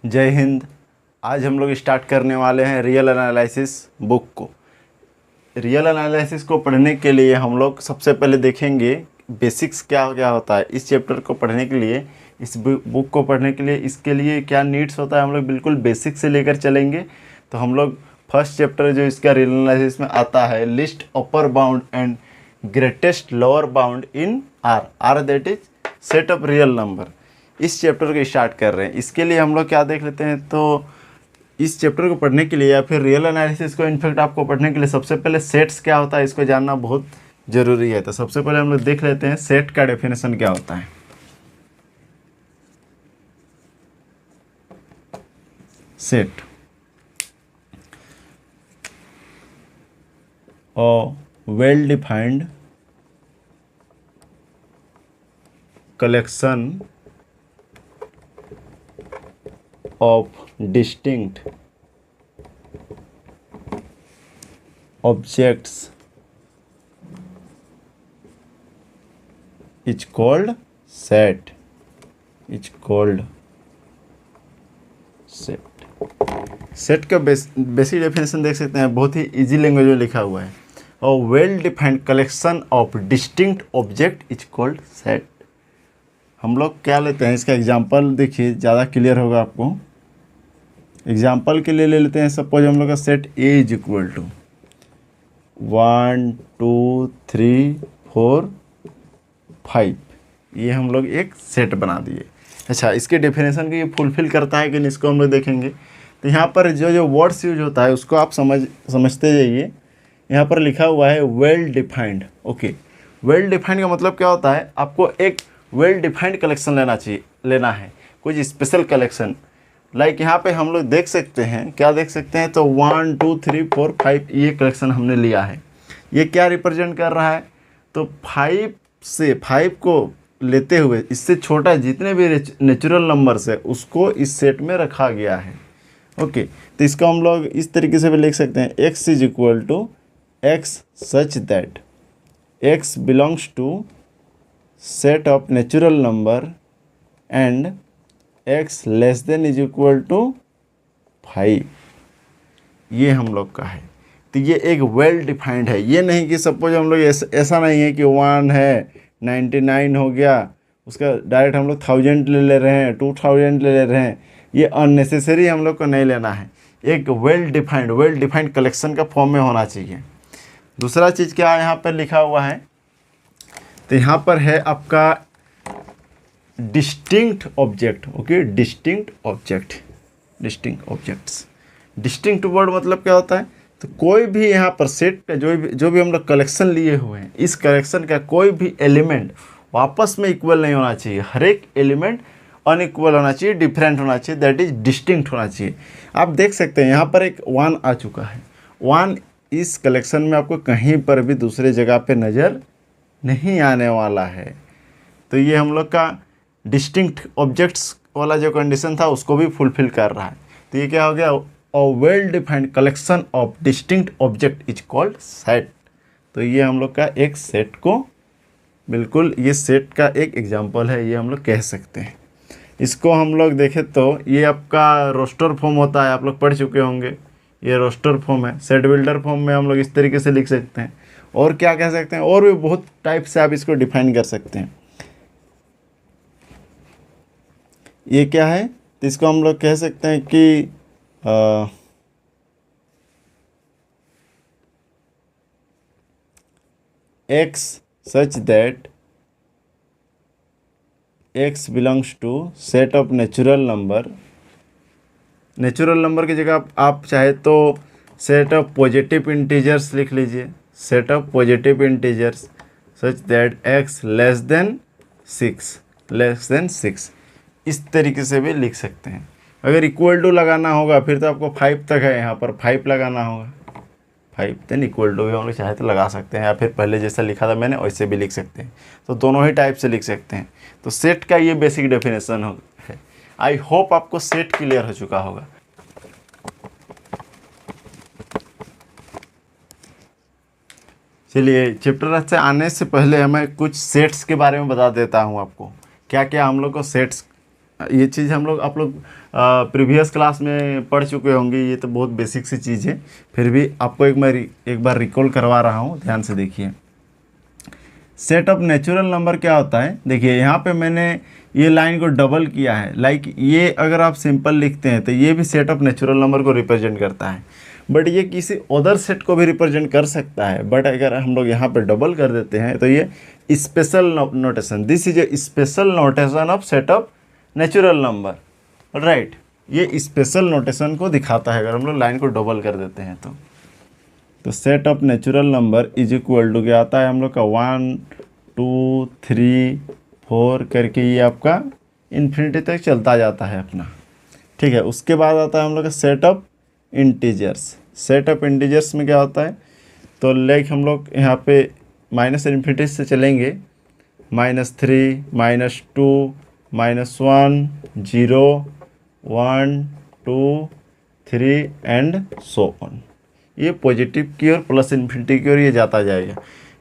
जय हिंद। आज हम लोग स्टार्ट करने वाले हैं रियल एनालिसिस बुक को। रियल एनालिसिस को पढ़ने के लिए हम लोग सबसे पहले देखेंगे बेसिक्स क्या क्या होता है। इस चैप्टर को पढ़ने के लिए, इस बुक को पढ़ने के लिए, इसके लिए क्या नीड्स होता है, हम लोग बिल्कुल बेसिक से लेकर चलेंगे। तो हम लोग फर्स्ट चैप्टर जो इसका रियल एनालिसिस में आता है, list upper bound and greatest lower bound in are that is set of real number. इस चैप्टर को स्टार्ट कर रहे हैं। इसके लिए हम लोग क्या देख लेते हैं, तो इस चैप्टर को पढ़ने के लिए या फिर रियल एनालिसिस को इनफैक्ट आपको पढ़ने के लिए सबसे पहले सेट्स क्या होता है इसको जानना बहुत ज़रूरी है। तो सबसे पहले हम लोग देख लेते हैं सेट का डेफिनेशन क्या होता है। Set well defined collection of distinct objects is called set. Set का बेसिक डेफिनेशन देख सकते हैं, बहुत ही इजी लैंग्वेज में लिखा हुआ है। और well defined collection of distinct object is called set. हम लोग क्या लेते हैं, इसका एग्जांपल देखिए, ज़्यादा क्लियर होगा आपको। एग्जाम्पल के लिए ले लेते हैं, सपोज हम लोग का set A is equal to 1 2 3 4 5। ये हम लोग एक सेट बना दिए। अच्छा, इसके डेफिनेशन को ये फुलफिल करता है कि नहीं, इसको हम लोग देखेंगे। तो यहाँ पर जो जो वर्ड्स यूज होता है उसको आप समझते जाइए। यहाँ पर लिखा हुआ है well defined. Okay, well defined का मतलब क्या होता है, आपको एक वेल डिफाइंड कलेक्शन लेना है, कुछ स्पेशल कलेक्शन। लाइक यहाँ पे हम लोग देख सकते हैं, क्या देख सकते हैं, तो 1 2 3 4 5 ये कलेक्शन हमने लिया है। ये क्या रिप्रेजेंट कर रहा है, तो 5 से 5 को लेते हुए इससे छोटा जितने भी नेचुरल नंबर्स है उसको इस सेट में रखा गया है। ओके, तो इसको हम लोग इस तरीके से भी लिख सकते हैं, x is equal to X such that x belongs to set of natural number and x less than is equal to 5। ये हम लोग का है। तो ये एक वेल डिफाइंड है। ये नहीं कि सपोज हम लोग ऐसा नहीं है कि 1 है 99 हो गया, उसका डायरेक्ट हम लोग 1000 ले रहे हैं, 2000 ले रहे हैं। ये अननेसेसरी हम लोग को नहीं लेना है। एक वेल डिफाइंड कलेक्शन का फॉर्म में होना चाहिए। दूसरा चीज़ क्या यहाँ पर लिखा हुआ है, तो यहाँ पर है आपका distinct object. Okay, distinct objects. Distinct word मतलब क्या होता है, तो कोई भी यहाँ पर सेट का जो भी हम लोग कलेक्शन लिए हुए हैं, इस कलेक्शन का कोई भी एलिमेंट वापस में इक्वल नहीं होना चाहिए। हर एक एलिमेंट अनइक्वल होना चाहिए, डिफरेंट होना चाहिए, दैट इज डिस्टिंक्ट होना चाहिए। आप देख सकते हैं यहाँ पर एक 1 आ चुका है। 1 इस कलेक्शन में आपको कहीं पर भी दूसरे जगह पे नज़र नहीं आने वाला है। तो ये हम लोग का डिस्टिंक्ट ऑब्जेक्ट्स वाला जो कंडीशन था उसको भी फुलफिल कर रहा है। तो ये क्या हो गया, a well defined collection of distinct object is called set. तो ये हम लोग का एक सेट को बिल्कुल, ये सेट का एक एग्जांपल है, ये हम लोग कह सकते हैं। इसको हम लोग देखें तो ये आपका रोस्टर फॉर्म होता है, आप लोग पढ़ चुके होंगे। ये रोस्टर फॉर्म है। सेट बिल्डर फॉर्म में हम लोग इस तरीके से लिख सकते हैं। और क्या कह सकते हैं, और भी बहुत टाइप से आप इसको डिफाइन कर सकते हैं। ये क्या है, तो इसको हम लोग कह सकते हैं कि x such that x belongs to set of natural number. Natural number की जगह आप चाहे तो सेट ऑफ पॉजिटिव इंटीजर्स लिख लीजिए। Set of positive integers such that x less then 6 इस तरीके से भी लिख सकते हैं। अगर इक्वल टू लगाना होगा फिर तो आपको 5 तक है, यहाँ पर 5 लगाना होगा, 5 देन इक्वल टू भी हम लोग चाहे तो लगा सकते हैं, या फिर पहले जैसा लिखा था मैंने वैसे भी लिख सकते हैं। तो दोनों ही टाइप से लिख सकते हैं। तो सेट का ये बेसिक डेफिनेशन है। आई होप आपको सेट क्लियर हो चुका होगा। चलिए चैप्टर से आने से पहले मैं कुछ सेट्स के बारे में बता देता हूँ आपको, क्या क्या हम लोग को सेट्स ये चीज़ हम लोग आप लोग प्रीवियस क्लास में पढ़ चुके होंगे, ये तो बहुत बेसिक सी चीज़ है, फिर भी आपको एक बार रिकॉल करवा रहा हूँ, ध्यान से देखिए। सेट ऑफ नेचुरल नंबर क्या होता है, देखिए यहाँ पे मैंने ये लाइन को डबल किया है, लाइक ये अगर आप सिंपल लिखते हैं तो ये भी सेट ऑफ नेचुरल नंबर को रिप्रेजेंट करता है, बट ये किसी अदर सेट को भी रिप्रेजेंट कर सकता है, बट अगर हम लोग यहाँ पे डबल कर देते हैं तो ये special notation, this is a special notation of set of natural number, right. ये स्पेशल नोटेशन को दिखाता है अगर हम लोग लाइन को डबल कर देते हैं तो set of natural number is equal to क्या आता है हम लोग का 1 2 3 4 करके ये आपका इन्फिनिटी तक चलता जाता है अपना, ठीक है। उसके बाद आता है हम लोग का set of integers. Set of integers में क्या होता है, तो लाइक हम लोग यहाँ पे माइनस इन्फिनिटी से चलेंगे, -3 -2 -1 0 1 2 3 एंड सो ऑन। ये पॉजिटिव की और प्लस इन्फिनिटी की ओर ये जाता जाएगा।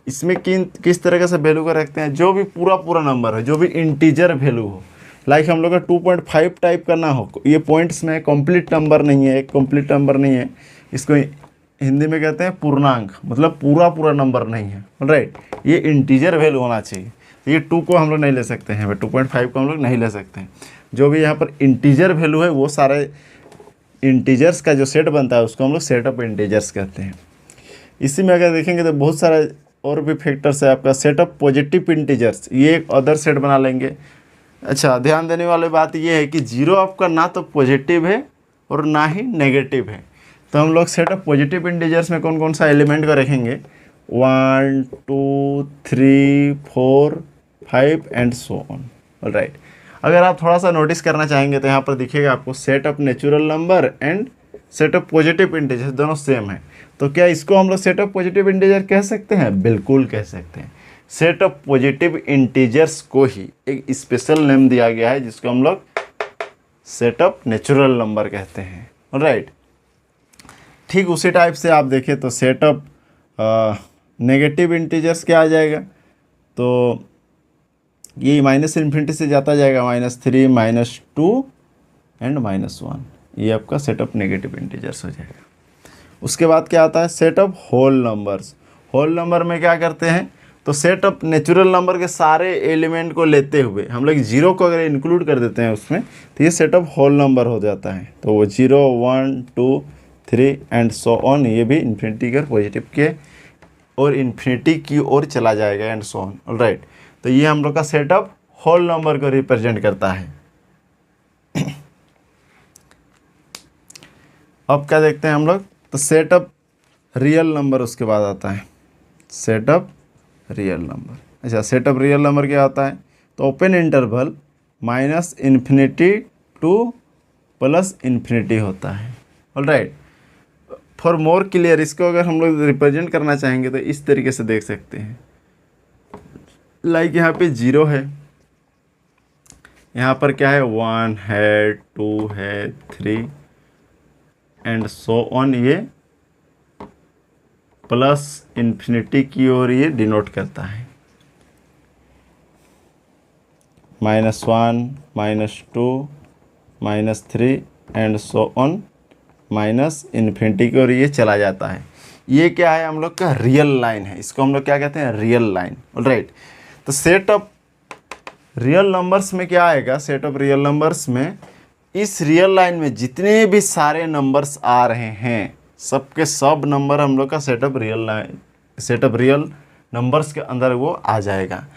इसमें किस तरह से वैल्यू का रखते हैं, जो भी पूरा नंबर है, जो भी इंटीजर वैल्यू हो, लाइक हम लोग का 2.5 टाइप करना हो, ये पॉइंट्स में कंप्लीट नंबर नहीं है, एक कंप्लीट नंबर नहीं है, इसको हिंदी में कहते हैं पूर्णांक, मतलब पूरा नंबर नहीं है, राइट। ये इंटीजर वैल्यू होना चाहिए, ये 2 को हम लोग नहीं ले सकते हैं, 2.5 को हम लोग नहीं ले सकते हैं। जो भी यहाँ पर इंटीजर वैल्यू है वो सारे इंटीजर्स का जो सेट बनता है उसको हम लोग सेट ऑफ इंटीजर्स कहते हैं। इसी में अगर देखेंगे तो बहुत सारे और भी फैक्टर्स है आपका। सेट ऑफ पॉजिटिव इंटीजर्स, ये एक अदर सेट बना लेंगे। अच्छा, ध्यान देने वाली बात ये है कि जीरो आपका ना तो पॉजिटिव है और ना ही नेगेटिव है, तो हम लोग सेट ऑफ पॉजिटिव इंटीजर्स में कौन कौन सा एलिमेंट को रखेंगे, 1 2 3 4 5 एंड सो ऑन, राइट। अगर आप थोड़ा सा नोटिस करना चाहेंगे तो यहाँ पर दिखेगा आपको set of natural number and set of positive integer दोनों सेम है, तो क्या इसको हम लोग सेट ऑफ पॉजिटिव इंटीजर कह सकते हैं? बिल्कुल कह सकते हैं। सेट ऑफ पॉजिटिव इंटीजर्स को ही एक स्पेशल नेम दिया गया है जिसको हम लोग सेट ऑफ नेचुरल नंबर कहते हैं, राइट। ठीक उसी टाइप से आप देखें तो सेट ऑफ नेगेटिव इंटीजर्स क्या आ जाएगा, तो ये माइनस इन्फिनिटी से जाता जाएगा, -3 -2 एंड -1, ये आपका सेट ऑफ नेगेटिव इंटीजर्स हो जाएगा। उसके बाद क्या आता है, set of whole numbers. Whole number में क्या करते हैं, तो सेट ऑफ नेचुरल नंबर के सारे एलिमेंट को लेते हुए हम लोग जीरो को अगर इंक्लूड कर देते हैं उसमें, तो ये सेट ऑफ होल नंबर हो जाता है। तो वो 0 1 2 3 एंड सो ऑन, ये भी इन्फिनिटी की पॉजिटिव के और इन्फिनिटी की ओर चला जाएगा एंड सो ऑन, ऑलराइट। तो ये हम लोग का सेट ऑफ होल नंबर को रिप्रेजेंट करता है। अब क्या देखते हैं हम लोग, तो सेट ऑफ रियल नंबर उसके बाद आता है, सेट ऑफ रियल नंबर। अच्छा, सेट ऑफ रियल नंबर क्या होता है, तो open interval -infinity to +infinity होता है, ऑलराइट। फॉर मोर क्लियर इसको अगर हम लोग रिप्रेजेंट करना चाहेंगे तो इस तरीके से देख सकते हैं, लाइक यहाँ पे 0 है, यहाँ पर क्या है 1 है 2 है 3 एंड सो ऑन, ये +इन्फिनिटी की ओर ये डिनोट करता है, -1 -2 -3 एंड सो ऑन, -इन्फिनिटी की ओर ये चला जाता है। ये क्या है, हम लोग का रियल लाइन है, इसको हम लोग क्या कहते हैं, रियल लाइन, ऑलराइट। तो सेट ऑफ रियल नंबर्स में क्या आएगा, सेट ऑफ रियल नंबर्स में इस रियल लाइन में जितने भी सारे नंबर्स आ रहे हैं सबके सब नंबर हम लोग का सेट ऑफ रियल नंबर्स के अंदर वो आ जाएगा।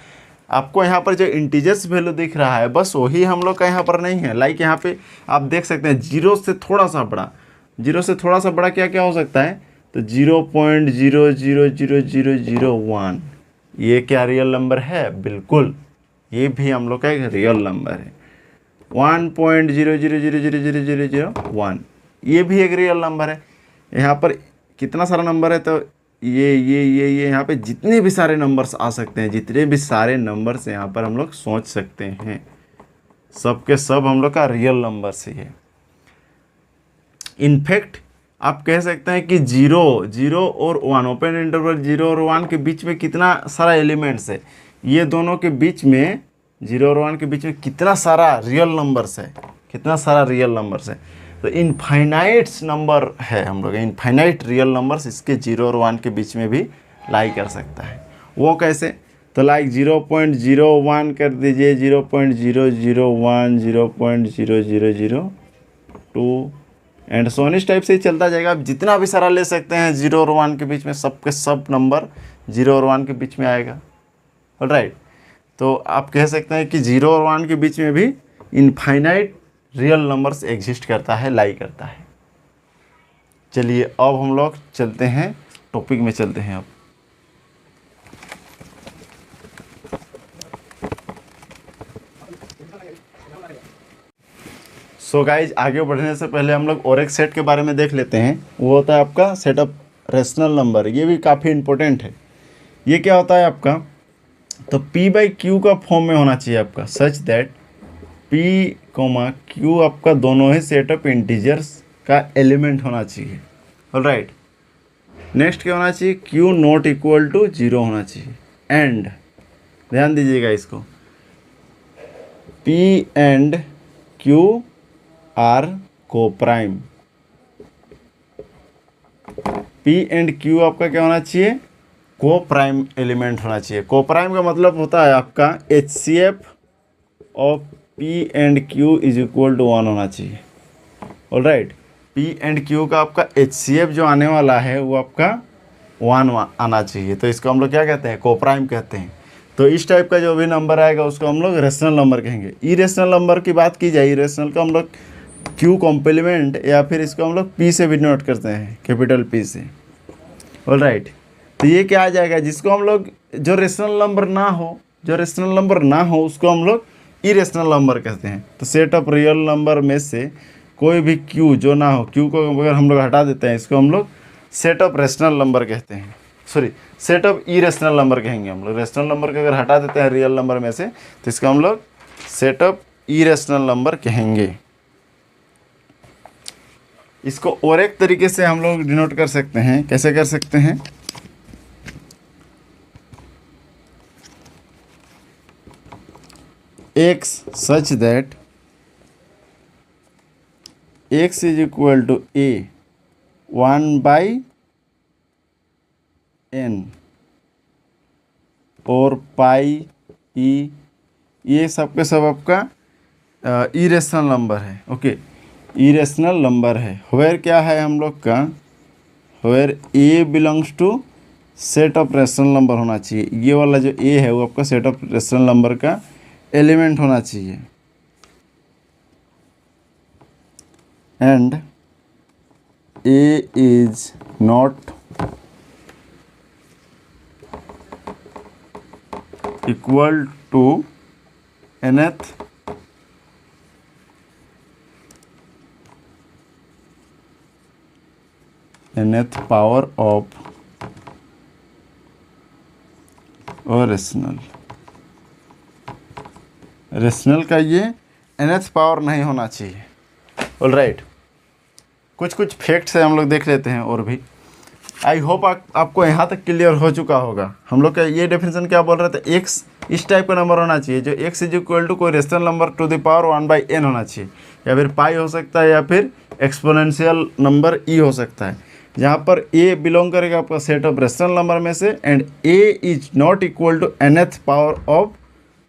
आपको यहाँ पर जो इंटीजर्स वैल्यू दिख रहा है बस वही हम लोग का यहाँ पर नहीं है। लाइक यहाँ पे आप देख सकते हैं 0 से थोड़ा सा बड़ा, 0 से थोड़ा सा बड़ा क्या क्या हो सकता है, तो 0.000001, ये क्या रियल नंबर है, बिल्कुल ये भी हम लोग का एक रियल नंबर है। 1.00000001, ये भी एक रियल नंबर है। यहाँ पर कितना सारा नंबर है, तो ये यहाँ पे जितने भी सारे नंबर्स आ सकते हैं, जितने भी सारे नंबर्स यहाँ पर हम लोग सोच सकते हैं, सब के सब हम लोग का रियल नंबर से है। इनफैक्ट आप कह सकते हैं कि 0 और 1, ओपन इंटरवल 0 और 1 के बीच में कितना सारा एलिमेंट्स है, ये दोनों के बीच में 0 और 1 के बीच में कितना सारा रियल नंबर्स है, कितना सारा रियल नंबर्स है। तो इनफाइनाइट नंबर है हम लोग, इनफाइनाइट रियल नंबर्स इसके 0 और 1 के बीच में भी लाई कर सकता है। वो कैसे, तो लाइक 0.01 कर दीजिए, 0.001, 0.0002 एंड सोन इस टाइप से ही चलता जाएगा। आप जितना भी सारा ले सकते हैं 0 और 1 के बीच में, सबके सब नंबर 0 और 1 के बीच में आएगा। ऑलराइट, तो आप कह सकते हैं कि 0 और 1 के बीच में भी इनफाइनाइट रियल नंबर्स एग्जिस्ट करता है, लाई करता है। चलिए अब हम लोग चलते हैं टॉपिक में, चलते हैं अब। सो गाइज, आगे बढ़ने से पहले हम लोग और एक सेट के बारे में देख लेते हैं। वो होता है आपका सेट ऑफ रेशनल नंबर। ये भी काफ़ी इंपॉर्टेंट है। ये क्या होता है आपका, तो P/Q का फॉर्म में होना चाहिए आपका, सच दैट P, Q आपका दोनों ही सेट ऑफ इंटीजर्स का एलिमेंट होना चाहिए। ऑलराइट, नेक्स्ट क्या होना चाहिए, Q नॉट इक्वल टू 0 होना चाहिए। एंड ध्यान दीजिएगा इसको, P and Q are coprime. P and Q आपका क्या होना चाहिए, कोप्राइम एलिमेंट होना चाहिए। कोप्राइम का मतलब होता है आपका HCF of P and Q is equal to 1 होना चाहिए। ऑलराइट, P एंड Q का आपका HCF जो आने वाला है वो आपका 1 आना चाहिए। तो इसको हम लोग क्या कहते हैं, कोप्राइम कहते हैं। तो इस टाइप का जो भी नंबर आएगा उसको हम लोग रेशनल नंबर कहेंगे। इरेशनल नंबर की बात की जाए, इरेशनल का हम लोग Q कॉम्प्लीमेंट या फिर इसको हम लोग P से भी नोट करते हैं, कैपिटल P से। ऑलराइट, तो ये क्या आ जाएगा, जिसको हम लोग जो रेशनल नंबर ना हो, जो रेशनल नंबर ना हो उसको हम लोग इरेशनल नंबर कहते हैं। तो सेट ऑफ रियल नंबर में से कोई भी Q जो ना हो, Q को अगर हम लोग हटा देते हैं, इसको हम लोग सेट ऑफ रेशनल नंबर कहते हैं। Sorry, set of irrational number कहेंगे हम लोग। रेशनल नंबर को अगर हटा देते हैं रियल नंबर में से, तो इसको हम लोग सेट ऑफ इरेशनल नंबर कहेंगे। इसको और एक तरीके से हम लोग डिनोट कर सकते हैं। कैसे कर सकते हैं, x such that x is equal to a 1/n और पाई e, ये सब के सब आपका इरेशनल नंबर है। ओके, इरेशनल नंबर है। वेयर क्या है हम लोग का, where a belongs to set of rational number होना चाहिए। ये वाला जो a है वो आपका सेट ऑफ रेशनल नंबर का एलिमेंट होना चाहिए। And a is not equal to nth power of और रेशनल। रेशनल का ये nth पावर नहीं होना चाहिए। ऑलराइट, कुछ कुछ फैक्ट्स है हम लोग देख लेते हैं और भी। आई होप आपको यहाँ तक क्लियर हो चुका होगा। हम लोग का ये डेफिनेशन क्या बोल रहे थे, x इस टाइप का नंबर होना चाहिए जो x इज इक्वल टू कोई rational number two the power 1/n होना चाहिए, या फिर पाई हो सकता है, या फिर एक्सपोनेंशियल नंबर e हो सकता है, जहाँ पर a बिलोंग करेगा आपका सेट ऑफ रेशनल नंबर में से। And a is not equal to nth power of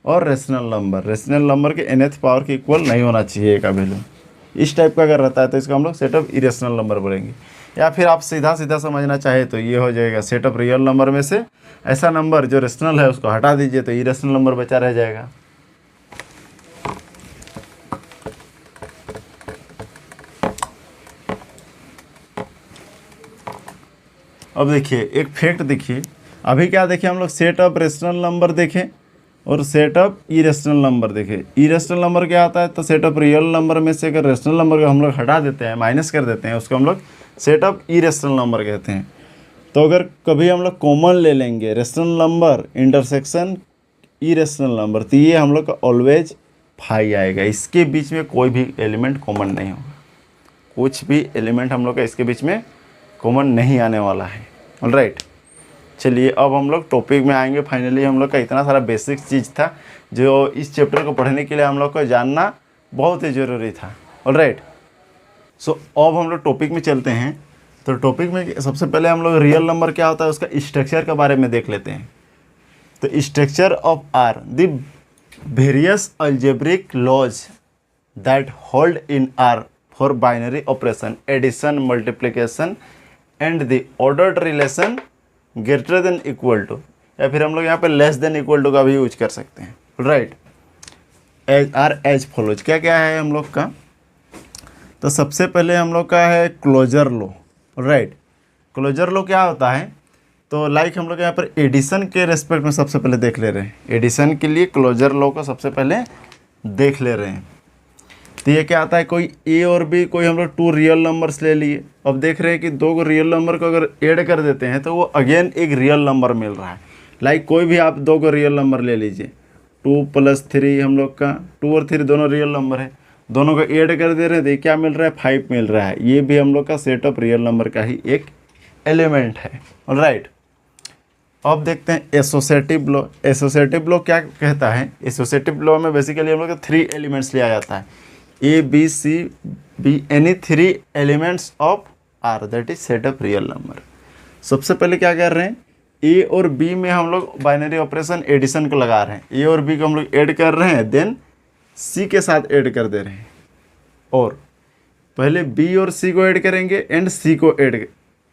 और रेशनल नंबर। रेशनल नंबर के nth पावर के इक्वल नहीं होना चाहिए का वैल्यू। इस टाइप का अगर रहता है तो इसको हम लोग सेट ऑफ इरेशनल नंबर बोलेंगे। या फिर आप सीधा सीधा समझना चाहे तो ये हो जाएगा सेट ऑफ रियल नंबर में से ऐसा नंबर जो रेशनल है उसको हटा दीजिए तो इरेशनल नंबर बचा रह जाएगा। अब देखिए एक फैक्ट देखिए, अभी क्या देखिए हम लोग सेट ऑफ रेशनल नंबर देखें और सेट ऑफ इरेशनल नंबर देखें। इरेशनल नंबर क्या आता है, तो सेट ऑफ रियल नंबर में से अगर रेशनल नंबर को हम लोग हटा देते हैं, माइनस कर देते हैं, उसको हम लोग सेट ऑफ इरेशनल नंबर कहते हैं। तो अगर कभी हम लोग कॉमन ले लेंगे rational number intersection irrational number, तो ये हम लोग का ऑलवेज फाई आएगा। इसके बीच में कोई भी एलिमेंट कॉमन नहीं होगा, कुछ भी एलिमेंट हम लोग का इसके बीच में कॉमन नहीं आने वाला है। ऑलराइट, चलिए अब हम लोग टॉपिक में आएंगे। फाइनली हम लोग का इतना सारा बेसिक चीज़ था जो इस चैप्टर को पढ़ने के लिए हम लोग को जानना बहुत ही ज़रूरी था। ऑलराइट, सो अब हम लोग टॉपिक में चलते हैं। तो टॉपिक में सबसे पहले हम लोग रियल नंबर क्या होता है उसका स्ट्रक्चर के बारे में देख लेते हैं। तो structure of R the various algebraic laws that hold in R for binary operation, addition, multiplication and the ordered relation greater than equal to, या फिर हम लोग यहाँ पे लेस देन इक्वल टू का भी यूज कर सकते हैं। Right, as are as follows. क्या क्या है हम लोग का? तो सबसे पहले हम लोग का है closure law. Right, closure law क्या होता है? तो लाइक हम लोग यहाँ पर एडिशन के रेस्पेक्ट में सबसे पहले देख ले रहे हैं। एडिशन के लिए क्लोजर लॉ को सबसे पहले देख ले रहे हैं। तो ये क्या आता है, कोई ए और बी, कोई हम लोग 2 रियल नंबर्स ले लिए। अब देख रहे हैं कि 2 रियल नंबर को अगर ऐड कर देते हैं तो वो अगेन एक रियल नंबर मिल रहा है। लाइक कोई भी आप 2 रियल नंबर ले लीजिए, 2 + 3 हम लोग का 2 और 3 दोनों रियल नंबर है, दोनों को ऐड कर दे रहे हैं तो ये क्या मिल रहा है, 5 मिल रहा है। ये भी हम लोग का सेट ऑफ रियल नंबर का ही एक एलिमेंट है। ऑलराइट, अब देखते हैं एसोसिएटिव लॉ। एसोसिएटिव लॉ क्या कहता है? एसोसिएटिव लॉ में बेसिकली हम लोग का 3 एलिमेंट्स लिया जाता है, A B C B, any 3 elements of R, that is set of real number. सबसे पहले क्या कर रहे हैं, ए और बी में हम लोग बाइनरी ऑपरेशन एडिशन को लगा रहे हैं। ए और बी को हम लोग ऐड कर रहे हैं, देन सी के साथ ऐड कर दे रहे हैं। और पहले बी और सी को ऐड करेंगे एंड सी को ऐड,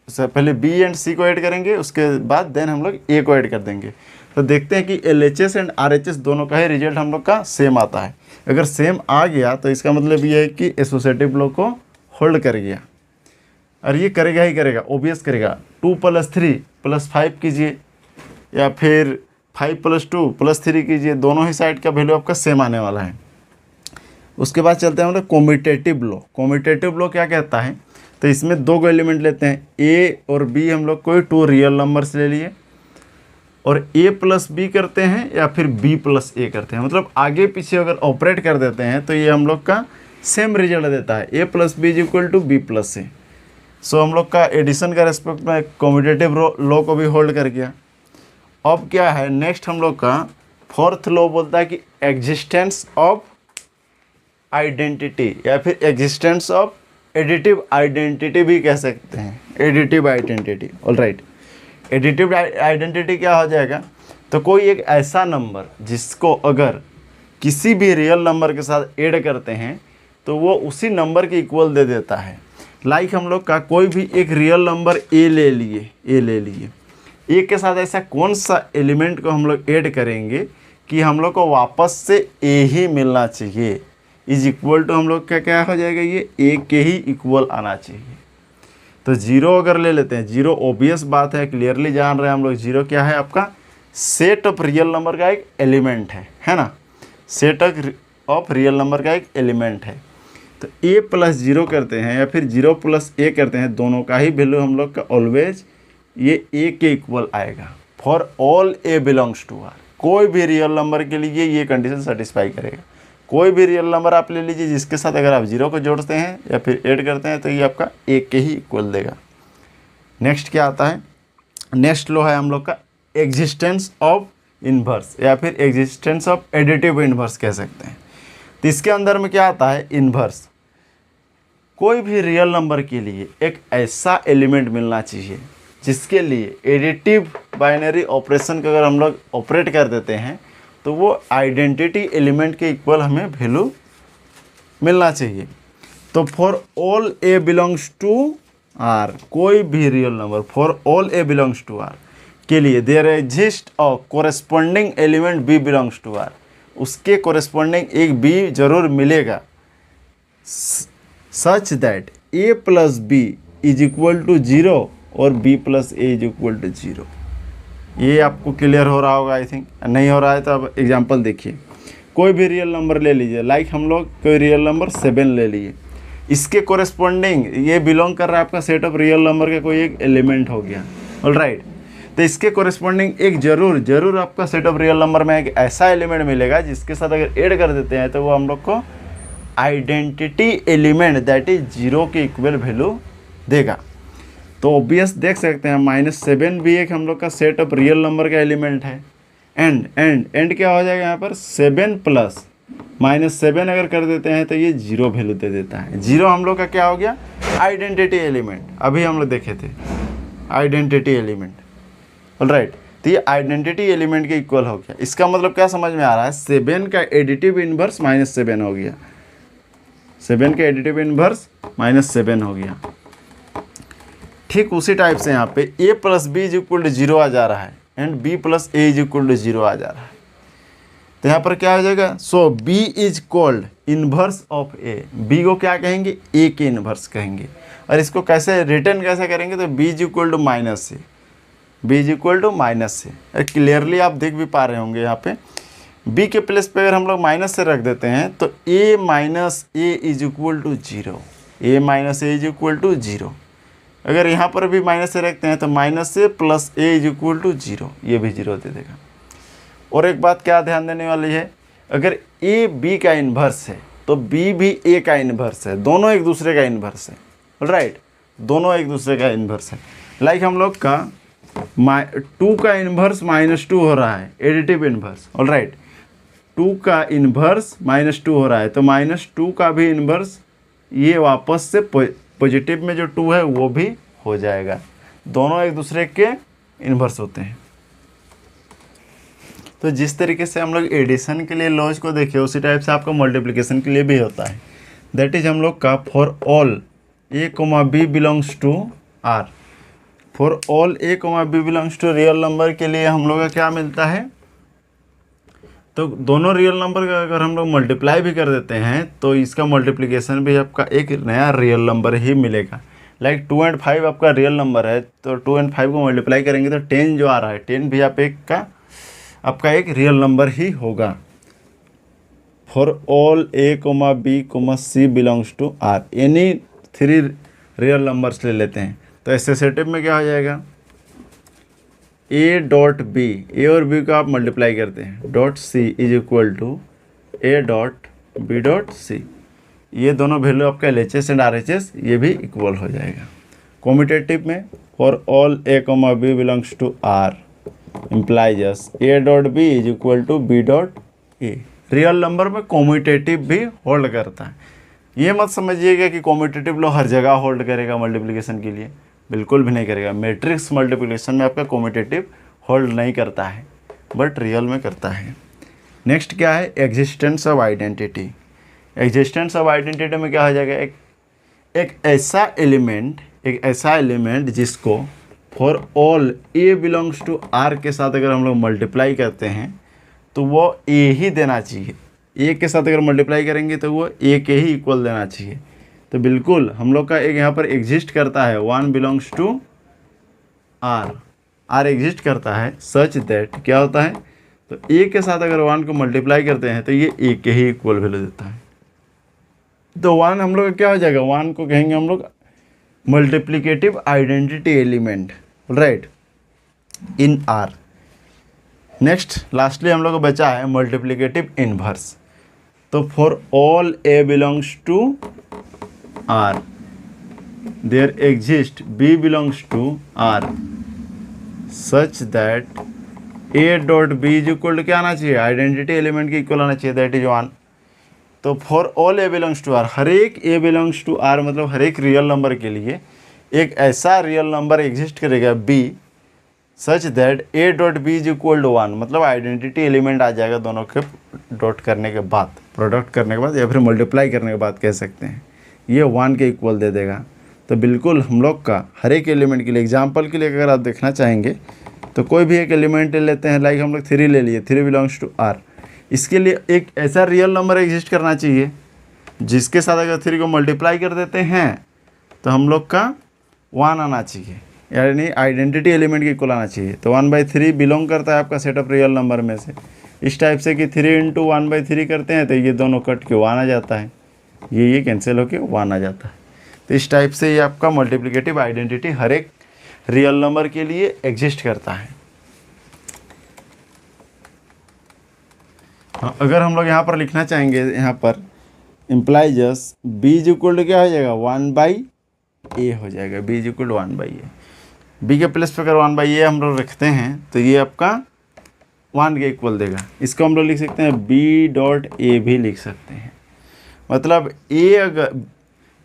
पहले बी एंड सी को ऐड करेंगे, उसके बाद देन हम लोग ए को ऐड कर देंगे। तो देखते हैं कि LHS एंड RHS दोनों का ही रिजल्ट हम लोग का सेम आता है। अगर सेम आ गया तो इसका मतलब ये है कि एसोसिएटिव लॉ को होल्ड कर गया, और ये करेगा ही करेगा, ओबियस करेगा। 2 + 3 + 5 कीजिए, या फिर 5 + 2 + 3 कीजिए, दोनों ही साइड का वैल्यू आपका सेम आने वाला है। उसके बाद चलते हैं हम लोग कॉम्यूटेटिव लॉ। कॉम्यूटेटिव लॉ क्या कहता है? तो इसमें 2 एलिमेंट लेते हैं, ए और बी हम लोग कोई 2 रियल नंबर्स ले लिए, और a + b करते हैं या फिर b + a करते हैं। मतलब आगे पीछे अगर ऑपरेट कर देते हैं तो ये हम लोग का सेम रिजल्ट देता है, a + b = b + a। सो हम लोग का एडिशन का रेस्पेक्ट में कॉम्यूटेटिव लॉ को भी होल्ड कर गया। अब क्या है नेक्स्ट हम लोग का 4th लॉ बोलता है कि एग्जिस्टेंस ऑफ आइडेंटिटी, या फिर एग्जिस्टेंस ऑफ एडिटिव आइडेंटिटी भी कह सकते हैं, additive identity. Alright, additive identity क्या हो जाएगा? तो कोई एक ऐसा नंबर जिसको अगर किसी भी रियल नंबर के साथ ऐड करते हैं तो वो उसी नंबर के इक्वल दे देता है। लाइक हम लोग का कोई भी एक रियल नंबर ए ले लिए, ए के साथ ऐसा कौन सा एलिमेंट को हम लोग ऐड करेंगे कि हम लोग को वापस से ए ही मिलना चाहिए, इज इक्वल टू हम लोग का क्या हो जाएगा, ये ए के ही इक्वल आना चाहिए। तो 0 अगर ले लेते हैं, 0 ऑब्वियस बात है, क्लियरली जान रहे हैं हम लोग, 0 क्या है आपका सेट ऑफ रियल नंबर का एक एलिमेंट है ना, सेट ऑफ रियल नंबर का एक एलिमेंट है। तो a + 0 करते हैं या फिर 0 + a करते हैं, दोनों का ही वैल्यू हम लोग का ऑलवेज ये a के इक्वल आएगा। For all a belongs to r, कोई भी रियल नंबर के लिए ये कंडीशन सेटिस्फाई करेगा। कोई भी रियल नंबर आप ले लीजिए जिसके साथ अगर आप 0 को जोड़ते हैं या फिर ऐड करते हैं तो ये आपका a के ही इक्वल देगा। नेक्स्ट क्या आता है, नेक्स्ट लॉ है हम लोग का एग्जिस्टेंस ऑफ इन्वर्स, या फिर एग्जिस्टेंस ऑफ एडिटिव इन्वर्स कह सकते हैं। तो इसके अंदर में क्या आता है, इन्वर्स। कोई भी रियल नंबर के लिए एक ऐसा एलिमेंट मिलना चाहिए जिसके लिए एडिटिव बाइनरी ऑपरेशन का अगर हम लोग ऑपरेट कर देते हैं तो वो आइडेंटिटी एलिमेंट के इक्वल हमें वैल्यू मिलना चाहिए। तो for all a belongs to r, कोई भी real number for all a belongs to r के लिए there exist a corresponding element b belongs to r, उसके कोरेस्पॉन्डिंग एक b जरूर मिलेगा, सच दैट a + b = 0 और b + a = 0। ये आपको क्लियर हो रहा होगा आई थिंक, नहीं हो रहा है तो अब एग्जांपल देखिए। कोई भी रियल नंबर ले लीजिए, लाइक हम लोग कोई रियल नंबर 7 ले लिए, इसके कोरेस्पॉन्डिंग ये बिलोंग कर रहा है आपका सेट ऑफ रियल नंबर का कोई एक एलिमेंट हो गया। ऑलराइट, तो इसके कोरेस्पॉन्डिंग एक जरूर आपका सेट ऑफ रियल नंबर में एक ऐसा एलिमेंट मिलेगा जिसके साथ अगर ऐड कर देते हैं तो वो हम लोग को आइडेंटिटी एलिमेंट दैट इज 0 के इक्वल वैल्यू देगा। तो ऑब्वियस देख सकते हैं -7 भी एक हम लोग का सेट ऑफ रियल नंबर का एलिमेंट है, एंड क्या हो जाएगा यहाँ पर 7 प्लस -7 अगर कर देते हैं तो ये 0 वैल्यू दे देता है। 0 हम लोग का क्या हो गया, आइडेंटिटी एलिमेंट, अभी हम लोग देखे थे आइडेंटिटी एलिमेंट। ऑलराइट, तो ये आइडेंटिटी एलिमेंट के इक्वल हो गया। इसका मतलब क्या समझ में आ रहा है, 7 का एडिटिव इन्वर्स -7 हो गया, 7 का एडिटिव इन्वर्स -7 हो गया। ठीक उसी टाइप से यहाँ पे a plus B is equal to 0 आ जा रहा है and b plus A is equal to 0 आ जा रहा है। तो यहाँ पर क्या हो जाएगा, so b is called inverse of a, b को क्या कहेंगे, a के इन्वर्स कहेंगे। और इसको कैसे रिटर्न कैसे करेंगे, तो b is equal to -a, b is equal to -a। Clearly आप देख भी पा रहे होंगे यहाँ पे b के प्लेस पे अगर हम लोग माइनस से रख देते हैं तो a minus A is equal to 0, a minus A is equal to 0। अगर यहाँ पर भी माइनस से रखते हैं तो -a plus A is equal to 0, ये भी 0 दे देगा। और एक बात क्या ध्यान देने वाली है, अगर a b का इन्वर्स है तो b भी a का इन्वर्स है, दोनों एक दूसरे का इन्वर्स है। ऑलराइट, दोनों एक दूसरे का इन्वर्स है। लाइक हम लोग का 2 का इन्वर्स -2 हो रहा है, एडिटिव इन्वर्स। ऑलराइट, 2 का इन्वर्स -2 हो रहा है तो -2 का भी इन्वर्स ये वापस से पॉजिटिव में जो 2 है वो भी हो जाएगा, दोनों एक दूसरे के इन्वर्स होते हैं। तो जिस तरीके से हम लोग एडिशन के लिए लॉज को देखे उसी टाइप से आपका मल्टीप्लिकेशन के लिए भी होता है। दैट इज हम लोग का for all a, b belongs to r, for all a, b belongs to real number के लिए हम लोग का क्या मिलता है, तो दोनों रियल नंबर का अगर हम लोग मल्टीप्लाई भी कर देते हैं तो इसका मल्टीप्लिकेशन भी आपका एक नया रियल नंबर ही मिलेगा। लाइक 2 और 5 आपका रियल नंबर है तो 2 और 5 को मल्टीप्लाई करेंगे तो 10 जो आ रहा है 10 भी आपका एक रियल नंबर ही होगा। For all a, b, c belongs to r, any 3 real numbers ले लेते हैं तो एसोसिएटिव में क्या हो जाएगा, a डॉट b, a और b को आप मल्टीप्लाई करते हैं, dot c is equal to a dot b dot c। ये दोनों वैल्यू आपका LHS एंड RHS ये भी इक्वल हो जाएगा। कॉम्यूटेटिव में for all a, b belongs to r implies a dot b is equal to b dot a। Real number में commutative भी होल्ड करता है। ये मत समझिएगा कि कॉम्यूटेटिव लो हर जगह होल्ड करेगा मल्टीप्लिकेशन के लिए, बिल्कुल भी नहीं करेगा। मैट्रिक्स मल्टीप्लिकेशन में आपका कॉम्यूटेटिव होल्ड नहीं करता है बट रियल में करता है। नेक्स्ट क्या है, existence of identity. Existence of identity में क्या हो जाएगा, एक ऐसा एलिमेंट जिसको for all a belongs to r के साथ अगर हम लोग मल्टीप्लाई करते हैं तो वो a ही देना चाहिए। a के साथ अगर मल्टीप्लाई करेंगे तो वो a के ही इक्वल देना चाहिए। तो बिल्कुल हम लोग का एक यहाँ पर एग्जिस्ट करता है 1 बिलोंग्स टू r एग्जिस्ट करता है सच दैट क्या होता है, तो a के साथ अगर 1 को मल्टीप्लाई करते हैं तो ये a के ही इक्वल वैल्यू देता है। तो 1 हम लोग का क्या हो जाएगा, 1 को कहेंगे हम लोग multiplicative identity element, right, in r। Next lastly हम लोग को बचा है मल्टीप्लिकेटिव इन्वर्स। तो for all a belongs to r there exist b belongs to r such that a dot b is equal to क्या आना चाहिए, आइडेंटिटी एलिमेंट के इक्वल आना चाहिए, दैट इज 1। तो for all a belongs to r, हर एक a belongs to r मतलब हर एक रियल नंबर के लिए एक ऐसा रियल नंबर एग्जिस्ट करेगा b such that a dot b is equal to 1, मतलब आइडेंटिटी एलिमेंट आ जाएगा दोनों के डॉट करने के बाद, प्रोडक्ट करने के बाद या फिर मल्टीप्लाई करने के बाद कह सकते हैं, ये 1 के इक्वल दे देगा। तो बिल्कुल हम लोग का हर एक एलिमेंट के लिए, एग्जांपल के लिए अगर आप देखना चाहेंगे तो कोई भी एक एलिमेंट ले लेते हैं, लाइक हम लोग 3 ले लिए, 3 बिलोंग्स टू r। इसके लिए एक ऐसा रियल नंबर एग्जिस्ट करना चाहिए जिसके साथ अगर 3 को मल्टीप्लाई कर देते हैं तो हम लोग का 1 आना चाहिए, यानी आइडेंटिटी एलिमेंट के इक्वल आना चाहिए। तो 1/3 बिलोंग करता है आपका सेट ऑफ रियल नंबर में से, इस टाइप से कि 3 इंटू 1/3 करते हैं तो ये दोनों कट के 1 आ जाता है, ये कैंसिल होके 1 आ जाता है। तो इस टाइप से ये आपका मल्टीप्लिकेटिव आइडेंटिटी हर एक रियल नंबर के लिए एग्जिस्ट करता है। हाँ, अगर हम लोग यहाँ पर लिखना चाहेंगे, यहाँ पर implies b is equal to क्या हो जाएगा, 1/a हो जाएगा, b is equal to 1/a। b के प्लेस पर अगर 1/a हम लोग रखते हैं तो ये आपका 1 के इक्वल देगा। इसको हम लोग लिख सकते हैं बी डॉट ए भी लिख सकते हैं। मतलब ए अगर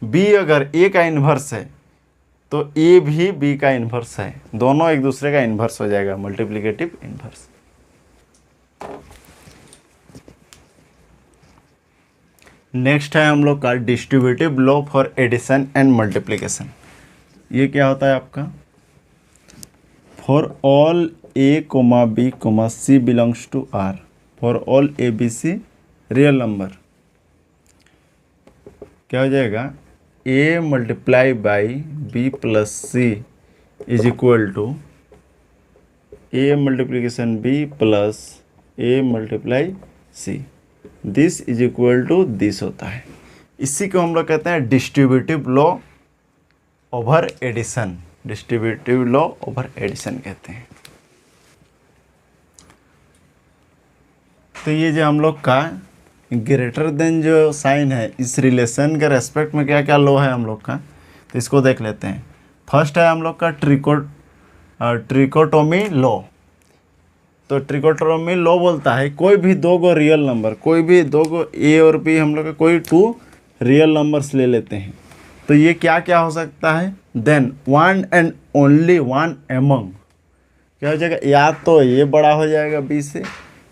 बी अगर ए का इन्वर्स है तो ए भी बी का इन्वर्स है, दोनों एक दूसरे का इन्वर्स हो जाएगा, मल्टीप्लिकेटिव इन्वर्स। नेक्स्ट है हम लोग का distributive law for addition and multiplication. ये क्या होता है आपका, for all A comma B comma C belongs to R, for all A B C real number, क्या हो जाएगा, A multiply by B plus C is equal to A multiplication B plus A multiply C, this is equal to this होता है। इसी को हम लोग कहते हैं distributive law over addition, distributive law over addition कहते हैं। तो ये जो हम लोग का ग्रेटर देन जो साइन है, इस रिलेशन के रेस्पेक्ट में क्या क्या लॉ है हम लोग का, तो इसको देख लेते हैं। फर्स्ट है हम लोग का ट्रिकोटोमी लॉ। तो ट्रिकोटोमी लॉ बोलता है कोई भी दो गो रियल नंबर, कोई भी दो गो ए और बी, हम लोग का कोई 2 रियल नंबर्स ले लेते हैं, तो ये क्या क्या हो सकता है, then one and only one among, क्या हो जाएगा, या तो ए बड़ा हो जाएगा बी से,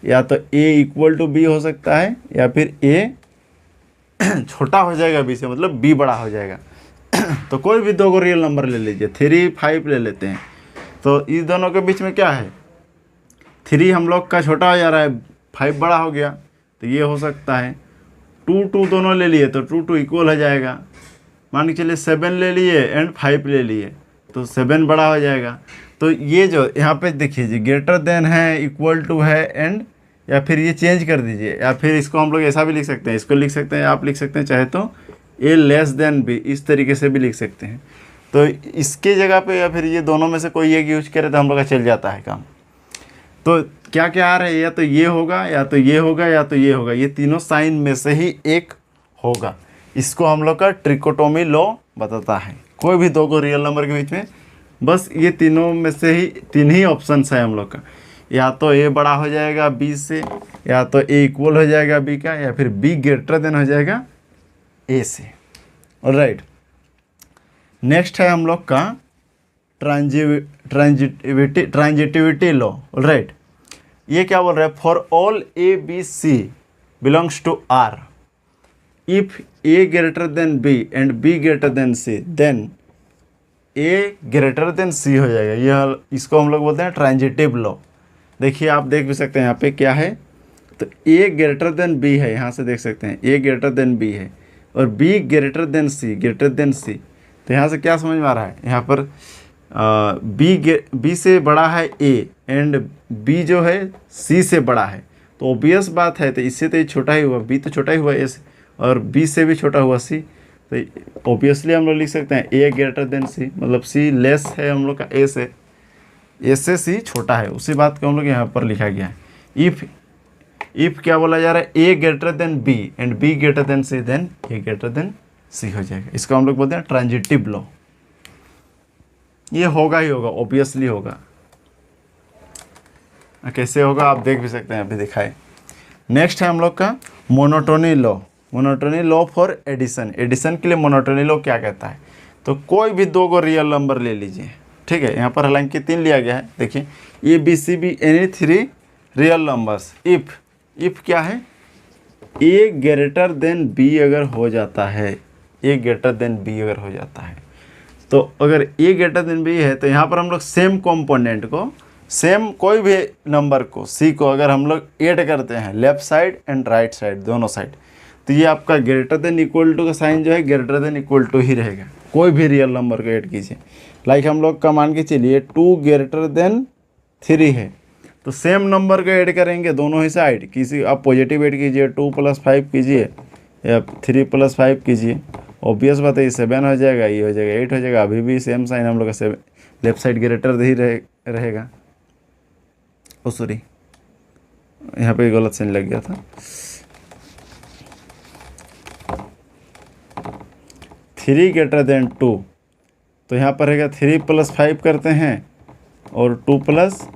या तो ए इक्वल टू बी हो सकता है, या फिर ए छोटा हो जाएगा बी से, मतलब बी बड़ा हो जाएगा। तो कोई भी दो को रियल नंबर ले लीजिए, 3, 5 ले लेते हैं, तो इस दोनों के बीच में क्या है, 3 हम लोग का छोटा हो जा रहा है, 5 बड़ा हो गया, तो ये हो सकता है। 2, 2 दोनों ले लिए तो 2, 2 इक्वल हो जाएगा। मान के चलिए 7 ले लिए एंड 5 ले लिए तो 7 बड़ा हो जाएगा। तो ये जो यहाँ पे देखिए जी, ग्रेटर देन है, इक्वल टू है, एंड, या फिर ये चेंज कर दीजिए, या फिर इसको हम लोग ऐसा भी लिख सकते हैं, इसको लिख सकते हैं, आप लिख सकते हैं चाहे तो ए लेस देन बी, इस तरीके से भी लिख सकते हैं। तो इसके जगह पे या फिर ये दोनों में से कोई एक यूज करे तो हम लोग का चल जाता है काम। तो क्या क्या आ रहा है, या तो ये होगा, या तो ये होगा, या तो ये होगा, ये तीनों साइन में से ही एक होगा। इसको हम लोग का ट्रिकोटोमी लॉ बताता है। कोई भी दो को रियल नंबर के बीच में बस ये तीनों में से ही 3 ही ऑप्शंस है हम लोग का, या तो ए बड़ा हो जाएगा बी से, या तो ए इक्वल हो जाएगा बी का, या फिर बी ग्रेटर देन हो जाएगा ए से। ऑलराइट, नेक्स्ट है हम लोग का ट्रांजिटिविटी लॉ। ऑलराइट, ये क्या बोल रहा है, for all A B C belongs to R, if A greater than B and B greater than C, then A greater than C हो जाएगा। यह इसको हम लोग बोलते हैं ट्रांजिटिव लॉ। देखिए आप देख भी सकते हैं यहाँ पे क्या है, तो ए ग्रेटर देन बी है, यहाँ से देख सकते हैं ए ग्रेटर देन बी है, और B greater than C, greater than C. तो यहाँ से क्या समझ में आ रहा है, यहाँ पर बी से बड़ा है ए एंड बी जो है सी से बड़ा है, तो ऑब्वियस बात है, तो इससे तो ये छोटा ही हुआ, बी तो छोटा ही हुआ ए से, और बी से भी छोटा हुआ सी, तो ऑब्वियसली हम लोग लिख सकते हैं ए ग्रेटर देन सी, मतलब सी लेस है हम लोग का ए से सी छोटा है। उसी बात को हम लोग यहाँ पर लिखा गया है। इफ़ क्या बोला जा रहा है, A greater than B and B greater than C, then A greater than C हो जाएगा। इसको हम लोग बोलते हैं ट्रांजिटिव लॉ। ये होगा ही होगा, ऑब्वियसली होगा। कैसे होगा आप देख भी सकते हैं, अभी दिखाए। नेक्स्ट है हम लोग का monotony law. Monotony law for addition. Addition के लिए मोनोटोनी लॉ क्या कहता है, तो कोई भी दो को रियल नंबर ले लीजिए, ठीक है। यहाँ पर हालांकि 3 लिया गया है, देखिए A B C B any 3 real numbers, if क्या है, ए ग्रेटर देन बी अगर हो जाता है, ए ग्रेटर देन बी अगर हो जाता है, तो अगर ए ग्रेटर देन बी है, तो यहाँ पर हम लोग सेम कंपोनेंट को, सेम कोई भी नंबर को, सी को अगर हम लोग ऐड करते हैं left side and right side, दोनों साइड, तो ये आपका ग्रेटर देन इक्वल टू का साइन जो है ग्रेटर देन इक्वल टू ही रहेगा। कोई भी रियल नंबर को ऐड कीजिए, लाइक हम लोग का मान के चलिए 2 ग्रेटर देन 3 है, तो सेम नंबर को ऐड करेंगे दोनों ही साइड। किसी आप पॉजिटिव ऐड कीजिए, 2 + 5 कीजिए या 3 + 5 कीजिए, ऑब्वियस बात है, ये 7 हो जाएगा, ये हो जाएगा 8 हो जाएगा। अभी भी सेम साइन हम लोग का 7 लेफ्ट साइड ग्रेटर ही रहेगा। ओ सॉरी, यहाँ पे गलत साइन लग गया था। 3 ग्रेटर देन 2, तो यहाँ पर रहेगा 3 + 5 करते हैं और 2 +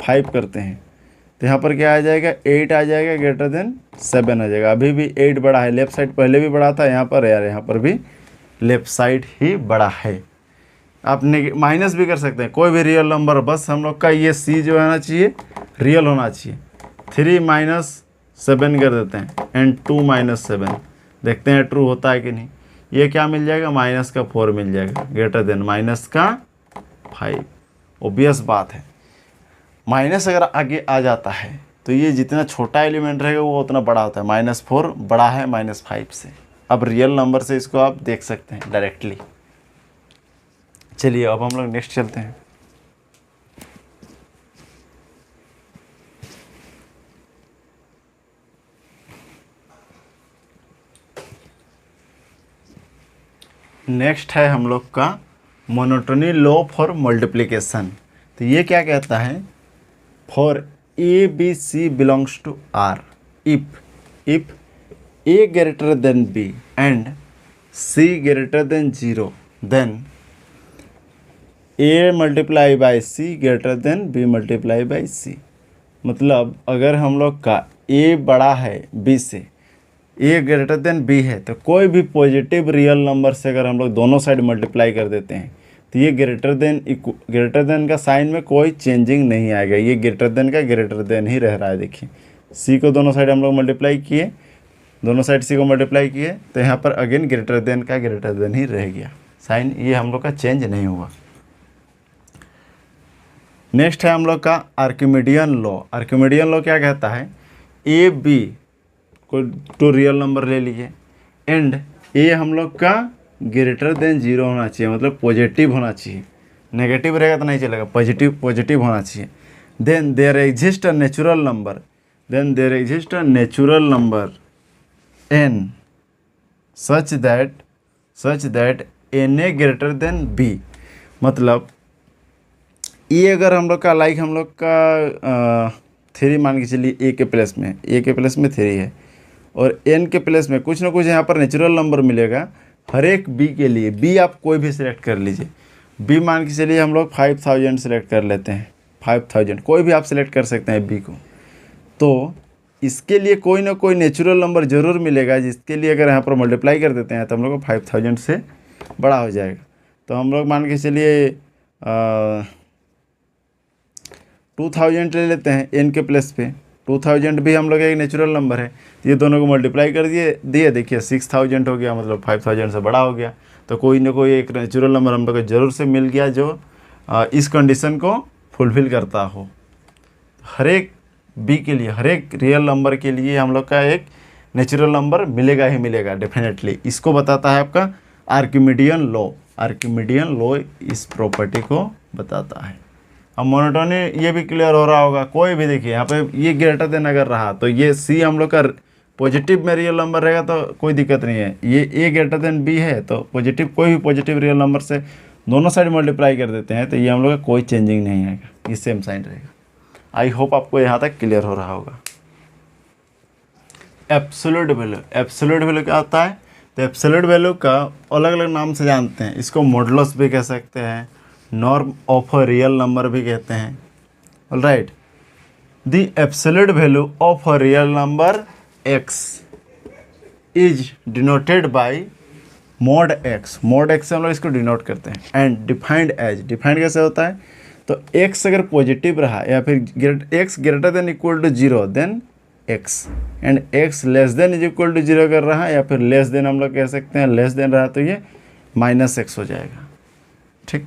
5 करते हैं, तो यहाँ पर क्या आ जाएगा, 8 आ जाएगा, ग्रेटर देन 7 आ जाएगा। अभी भी 8 बड़ा है, लेफ्ट साइड पहले भी बड़ा था यहाँ पर यार, यहाँ पर भी लेफ्ट साइड ही बड़ा है। आप माइनस भी कर सकते हैं कोई भी रियल नंबर, बस हम लोग का ये सी जो है ना चाहिए रियल होना चाहिए। 3 - 7 कर देते हैं एंड 2 - 7, देखते हैं ट्रू होता है कि नहीं। ये क्या मिल जाएगा, -4 मिल जाएगा, ग्रेटर देन -5। ओबियस बात है, माइनस अगर आगे आ जाता है तो ये जितना छोटा एलिमेंट रहेगा वो उतना बड़ा होता है। -4 बड़ा है -5 से। अब रियल नंबर से इसको आप देख सकते हैं डायरेक्टली। चलिए अब हम लोग नेक्स्ट चलते हैं। नेक्स्ट है हम लोग का मोनोटोनी लॉ फॉर मल्टीप्लिकेशन। तो ये क्या कहता है, for A B C belongs to R if A greater than B and C greater than 0 then A multiply by C greater than B multiply by C. मतलब अगर हम लोग का ए बड़ा है बी से, ए ग्रेटर देन बी है, तो कोई भी पॉजिटिव रियल नंबर से अगर हम लोग दोनों साइड मल्टीप्लाई कर देते हैं तो ये ग्रेटर देन का साइन में कोई चेंजिंग नहीं आएगा। ये ग्रेटर देन का ग्रेटर देन ही रह रहा है। देखिए सी को दोनों साइड हम लोग मल्टीप्लाई किए, दोनों साइड सी को मल्टीप्लाई किए, तो यहाँ पर अगेन ग्रेटर देन का ग्रेटर देन ही रह गया साइन, ये हम लोग का चेंज नहीं हुआ। नेक्स्ट है हम लोग का आर्किमिडियन लॉ। आर्किमिडियन लॉ क्या कहता है, ए बी कोई 2 रियल नंबर ले लिए एंड ए हम लोग का ग्रेटर देन 0 होना चाहिए, मतलब पॉजिटिव होना चाहिए। नेगेटिव रहेगा तो नहीं चलेगा, पॉजिटिव होना चाहिए। Then there exist a natural number N such that N A greater than B. मतलब ये अगर हम लोग का हम लोग का 3 मान के चलिए, ए के प्लेस में 3 है और एन के प्लेस में कुछ ना कुछ यहाँ पर नेचुरल नंबर मिलेगा हर एक बी के लिए। बी आप कोई भी सिलेक्ट कर लीजिए, बी मान के चलिए हम लोग 5000 सेलेक्ट कर लेते हैं, 5000 कोई भी आप सिलेक्ट कर सकते हैं बी को। तो इसके लिए कोई ना कोई नेचुरल नंबर ज़रूर मिलेगा, जिसके लिए अगर यहाँ पर मल्टीप्लाई कर देते हैं तो हम लोग को 5000 से बड़ा हो जाएगा। तो हम लोग मान के चलिए 2000 ले लेते हैं एन के प्लेस पे। 2000 भी हम लोग एक नेचुरल नंबर है, तो ये दोनों को मल्टीप्लाई कर दिए देखिए 6000 हो गया, मतलब 5000 से बड़ा हो गया। तो कोई ना कोई एक नेचुरल नंबर हम लोग को ज़रूर से मिल गया जो इस कंडीशन को फुलफ़िल करता हो। हर एक बी के लिए, हर एक रियल नंबर के लिए हम लोग का एक नेचुरल नंबर मिलेगा ही मिलेगा डेफिनेटली। इसको बताता है आपका आर्किमिडियन लॉ। आर्किमिडियन लॉ इस प्रॉपर्टी को बताता है। अब मोनोटोनी ये भी क्लियर हो रहा होगा। कोई भी देखिए यहाँ पे ये ग्रेटर देन अगर रहा तो ये सी हम लोग का पॉजिटिव में रियल नंबर रहेगा तो कोई दिक्कत नहीं है। ये ए ग्रेटर देन बी है तो पॉजिटिव, कोई भी पॉजिटिव रियल नंबर से दोनों साइड मल्टीप्लाई कर देते हैं तो ये हम लोग का कोई चेंजिंग नहीं आएगा, ये सेम साइन रहेगा। आई होप आपको यहाँ तक क्लियर हो रहा होगा। एब्सोल्यूट वैल्यू क्या होता है, तो एब्सोल्यूट वैल्यू का अलग अलग नाम से जानते हैं। इसको मॉडुलस भी कह सकते हैं, norm of a real number भी कहते हैं। Alright, the absolute value of a real number x is denoted by mod x। mod x से हम लोग इसको डिनोट करते हैं। एंड डिफाइंड कैसे होता है, तो x अगर पॉजिटिव रहा या फिर x greater than equal to 0 then x and x less than is equal to 0 अगर रहा या फिर लेस देन हम लोग कह सकते हैं लेस देन रहा तो ये -x हो जाएगा। ठीक,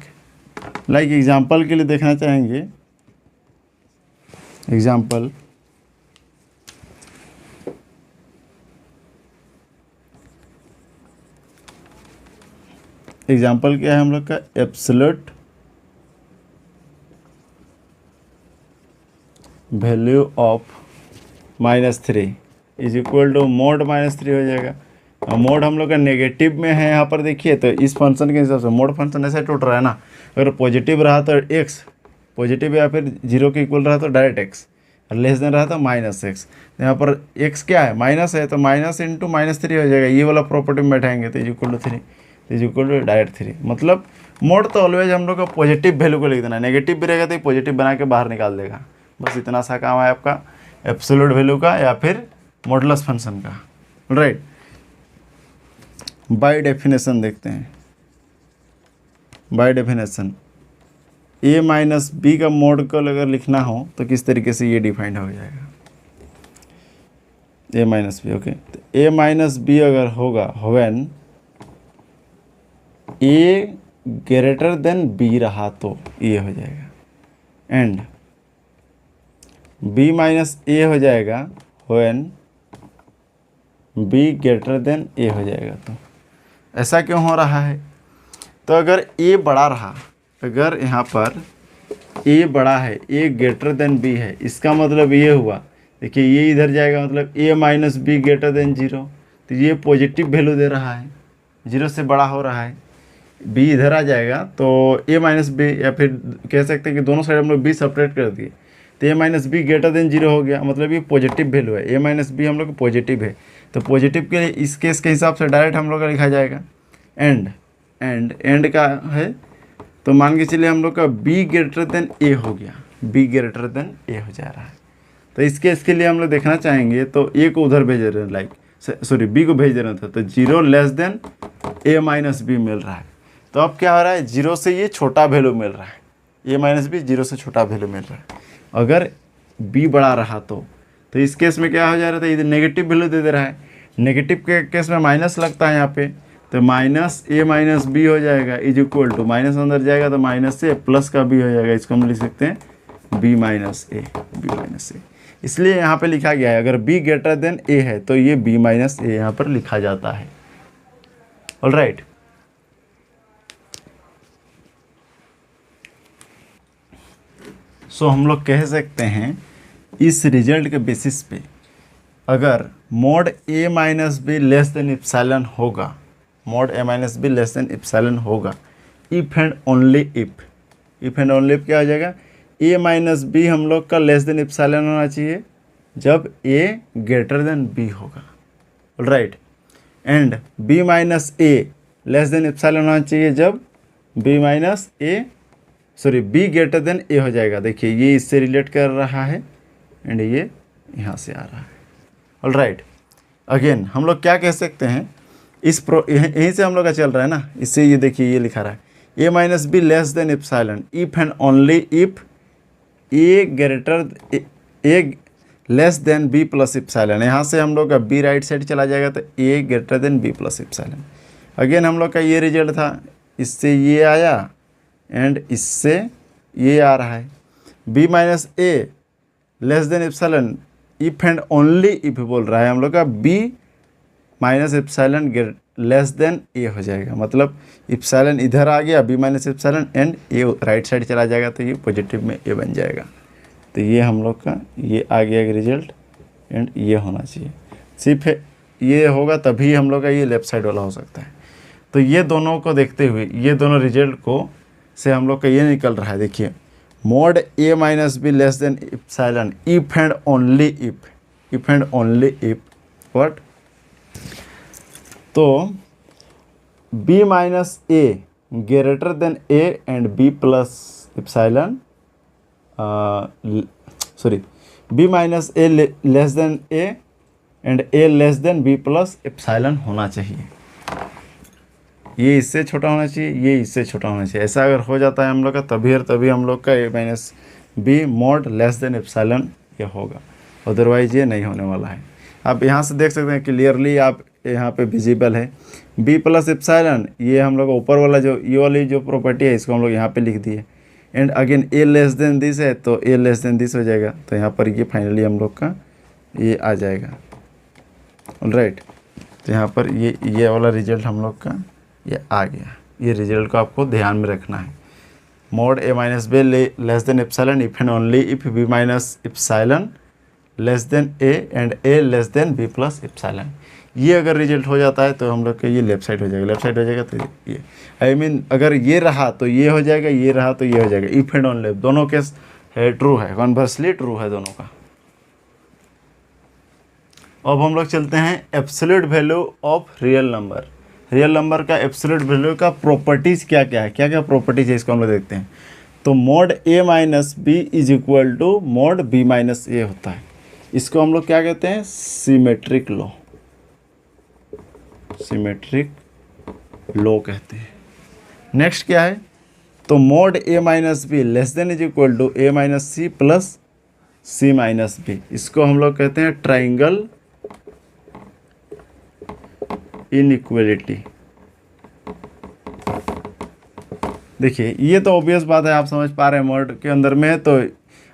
लाइक एग्जाम्पल के लिए देखना चाहेंगे। एग्जाम्पल क्या है हम लोग का, absolute value of -3 is equal to mod -3 हो जाएगा। मोड हम लोग का नेगेटिव में है यहाँ पर देखिए, तो इस फंक्शन के हिसाब से मोड फंक्शन ऐसे टूट रहा है ना। अगर पॉजिटिव रहा तो x पॉजिटिव या फिर 0 के इक्वल रहा तो डायरेक्ट x, और लेस देन रहा तो -x। यहाँ पर x क्या है, माइनस है तो माइनस इंटू -3 हो जाएगा। ये वाला प्रॉपर्टी में बैठाएंगे तो is equal to 3, is equal to direct 3। मतलब मोड तो ऑलवेज हम लोग का पॉजिटिव वैल्यू को लिख देना है, नेगेटिव भी रहेगा तो पॉजिटिव बना के बाहर निकाल देगा। बस इतना सा काम है आपका एब्सोल्यूट वैल्यू का या फिर मॉडुलस फंक्शन का। राइट, बाय डेफिनेशन देखते हैं। By definition a minus B का मोड को अगर लिखना हो तो किस तरीके से ये डिफाइंड हो जाएगा, a माइनस बी। ओके, तो a माइनस बी अगर होगा when a greater than b रहा तो ये हो जाएगा, एंड b माइनस a हो जाएगा when b greater than a हो जाएगा। तो ऐसा क्यों हो रहा है? तो अगर a बड़ा रहा, अगर यहाँ पर a बड़ा है, a ग्रेटर देन b है, इसका मतलब ये हुआ, देखिए ये इधर जाएगा मतलब a minus B greater than 0, तो ये पॉजिटिव वैल्यू दे रहा है, 0 से बड़ा हो रहा है। b इधर आ जाएगा तो a माइनस बी, या फिर कह सकते हैं कि दोनों साइड हम लोग b सेपरेट कर दिए, तो a minus B greater than 0 हो गया, मतलब ये पॉजिटिव वैल्यू है, a माइनस बी हम लोग पॉजिटिव है, तो पॉजिटिव के लिए इस केस के हिसाब से डायरेक्ट हम लोग का लिखा जाएगा। एंड का है तो मान के चलिए हम लोग का b ग्रेटर देन a हो गया, b ग्रेटर देन a हो जा रहा है। तो इसके इसके लिए हम लोग देखना चाहेंगे तो a को उधर भेज रहे हैं, लाइक सॉरी b को भेज रहे थे, तो 0 less than a minus B मिल रहा है। तो अब क्या हो रहा है, 0 से ये छोटा वैल्यू मिल रहा है, a माइनस बी 0 से छोटा वैल्यू मिल रहा है। अगर b बड़ा रहा तो इस केस में क्या हो जा रहा था, इधर नेगेटिव वैल्यू दे रहा है, नेगेटिव के केस में माइनस लगता है यहाँ पे, तो माइनस a माइनस बी हो जाएगा इज इक्वल टू, माइनस अंदर जाएगा तो माइनस से प्लस का b हो जाएगा, इसको हम लिख सकते हैं b माइनस ए। इसलिए यहाँ पे लिखा गया है अगर b ग्रेटर देन a है तो ये b माइनस ए यहाँ पर लिखा जाता है। ऑलराइट, सो हम लोग कह सकते हैं इस रिजल्ट के बेसिस पे अगर mod a minus B less than epsilon होगा, mod a minus B less than epsilon होगा, इफ एंड ओनली इफ क्या हो जाएगा, a माइनस बी हम लोग का लेस देन इप्सिलॉन होना चाहिए जब a ग्रेटर देन b होगा। Right, and b minus a less than epsilon होना चाहिए जब b minus a b greater than a हो जाएगा। देखिए ये इससे रिलेट कर रहा है एंड ये यहाँ से आ रहा है। ऑलराइट, अगेन हम लोग क्या कह सकते हैं, इस यहीं से हम लोग का चल रहा है ना, इससे ये देखिए ये लिखा रहा है a minus B less than epsilon if and only if a less than b plus epsilon. यहाँ से हम लोग का b राइट साइड चला जाएगा तो a greater than b plus epsilon. Again हम लोग का ये रिजल्ट था, इससे ये आया एंड इससे ये आ रहा है, b minus A less than epsilon if and only if बोल रहा है हम लोग का b minus epsilon less than a हो जाएगा, मतलब इप्सिलॉन इधर आ गया b minus epsilon and a right side चला जाएगा तो ये पॉजिटिव में a बन जाएगा। तो ये हम लोग का ये आ गया रिजल्ट एंड ये होना चाहिए, सिर्फ ये होगा तभी हम लोग का ये लेफ्ट साइड वाला हो सकता है। तो ये दोनों को देखते हुए ये दोनों रिजल्ट को से हम लोग का ये निकल रहा है, देखिए mode a minus B less than epsilon if and only if what, तो b minus A greater then a and b plus epsilon b minus A less than a and a less than b plus epsilon होना चाहिए। ये इससे छोटा होना चाहिए, ये इससे छोटा होना चाहिए। ऐसा अगर हो जाता है हम लोग का तभी हम लोग का a minus B mod less than epsilon ये होगा, अदरवाइज ये नहीं होने वाला है। आप यहाँ से देख सकते हैं क्लियरली, आप यहाँ पे विजिबल है b प्लस इप्सिलॉन, ये हम लोग ऊपर वाला जो ये वाली जो प्रॉपर्टी है इसको हम लोग यहाँ पे लिख दिए, and again a less than this है तो a लेस देन दिस हो जाएगा, तो यहाँ पर ये फाइनली हम लोग का ये आ जाएगा। ऑलराइट, तो यहाँ पर ये वाला रिजल्ट हम लोग का ये आ गया। ये रिजल्ट को आपको ध्यान में रखना है, mode a minus B less than epsilon if and only if b minus epsilon less than a and a less than b plus epsilon. ये अगर रिजल्ट हो जाता है तो हम लोग का ये लेफ्ट साइड हो जाएगा, लेफ्ट साइड हो जाएगा तो ये आई मीन अगर ये रहा तो ये हो जाएगा, ये रहा तो ये हो जाएगा। इफ एंड ओनली दोनों केस है ट्रू है, कॉन्वर्सली ट्रू है दोनों का। अब हम लोग चलते हैं absolute value of real number. Real number का एब्सोल्यूट वैल्यू का प्रॉपर्टीज़ क्या क्या है, क्या क्या प्रॉपर्टीज़ है इसको हम लोग देखते हैं। तो mod A minus B is equal to mod B minus A होता है। इसको हम लोग क्या कहते हैं, सिमेट्रिक लॉ, सिमेट्रिक लॉ कहते हैं। नेक्स्ट क्या है, तो mod A minus B less than is equal to A minus C plus C minus B. इसको हम लोग कहते हैं ट्राइंगल इनइक्वलिटी। देखिए ये तो ऑब्वियस बात है, आप समझ पा रहे हैं, मोड के अंदर में है तो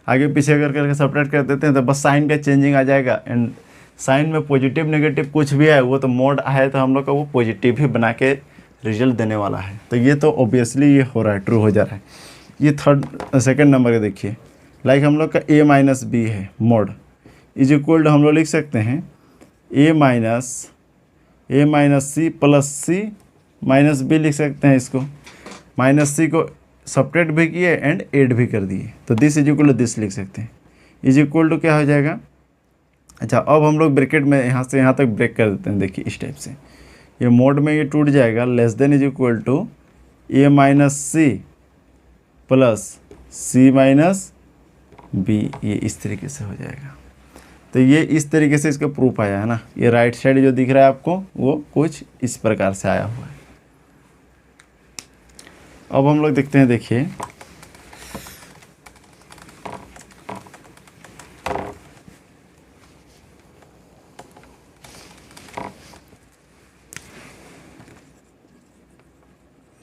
आगे पीछे करके सेपरेट कर देते हैं तो बस साइन का चेंजिंग आ जाएगा। एंड साइन में पॉजिटिव नेगेटिव कुछ भी है वो तो मोड है तो हम लोग का वो पॉजिटिव ही बना के रिजल्ट देने वाला है। तो ये तो ऑब्वियसली ये हो रहा है, ट्रू हो जा रहा है। ये सेकंड नंबर के देखिए, लाइक हम लोग का ए माइनस बी है, मोड इज इक्वल टू हम लोग लिख सकते हैं ए minus C plus C minus B लिख सकते हैं। इसको माइनस सी को सब्ट्रैक्ट भी किए एंड ऐड भी कर दिए तो this is equal to this लिख सकते हैं। इज इक्वल टू क्या हो जाएगा, अच्छा अब हम लोग ब्रैकेट में यहाँ से यहाँ तक ब्रेक कर देते हैं। देखिए इस टाइप से ये मोड में ये टूट जाएगा, less than is equal to A minus C plus C minus B, ये इस तरीके से हो जाएगा। तो ये इस तरीके से इसका प्रूफ आया है ना। ये राइट साइड जो दिख रहा है आपको वो कुछ इस प्रकार से आया हुआ है। अब हम लोग देखते हैं, देखिए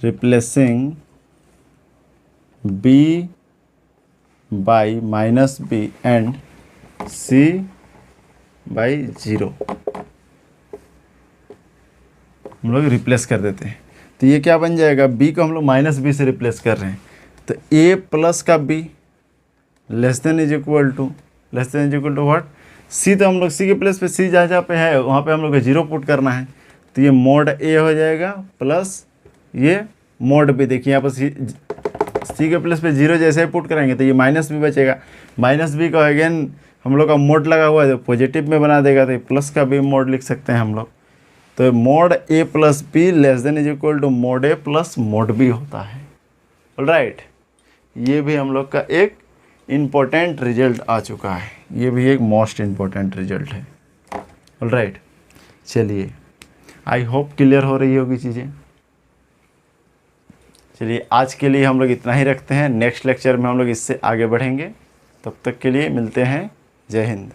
replacing b by minus B and c by 0 हम लोग रिप्लेस कर देते हैं। तो ये क्या बन जाएगा, b को हम लोग माइनस बी से रिप्लेस कर रहे हैं तो a प्लस का b less than is equal to what, c तो हम लोग c के प्लेस पे c जहाँ जहाँ पे है वहाँ पे हम लोग को 0 पुट करना है। तो ये मोड a हो जाएगा प्लस ये मोड b। देखिए यहाँ पर सी के प्लस पे 0 जैसे ही पुट करेंगे तो ये माइनस बी बचेगा। माइनस बी का अगेन हम लोग का मोड लगा हुआ है तो पॉजिटिव में बना देगा, तो ये प्लस का भी मोड लिख सकते हैं हम लोग। तो mod A plus B less than is equal to mod A plus mod B होता है। ऑलराइट, ये भी हम लोग का एक इम्पोर्टेंट रिजल्ट आ चुका है, ये भी एक मोस्ट इम्पोर्टेंट रिजल्ट है। ऑलराइट, चलिए आई होप क्लियर हो रही होगी चीज़ें। चलिए आज के लिए हम लोग इतना ही रखते हैं, नेक्स्ट लेक्चर में हम लोग इससे आगे बढ़ेंगे। तब तक के लिए मिलते हैं, जय हिंद।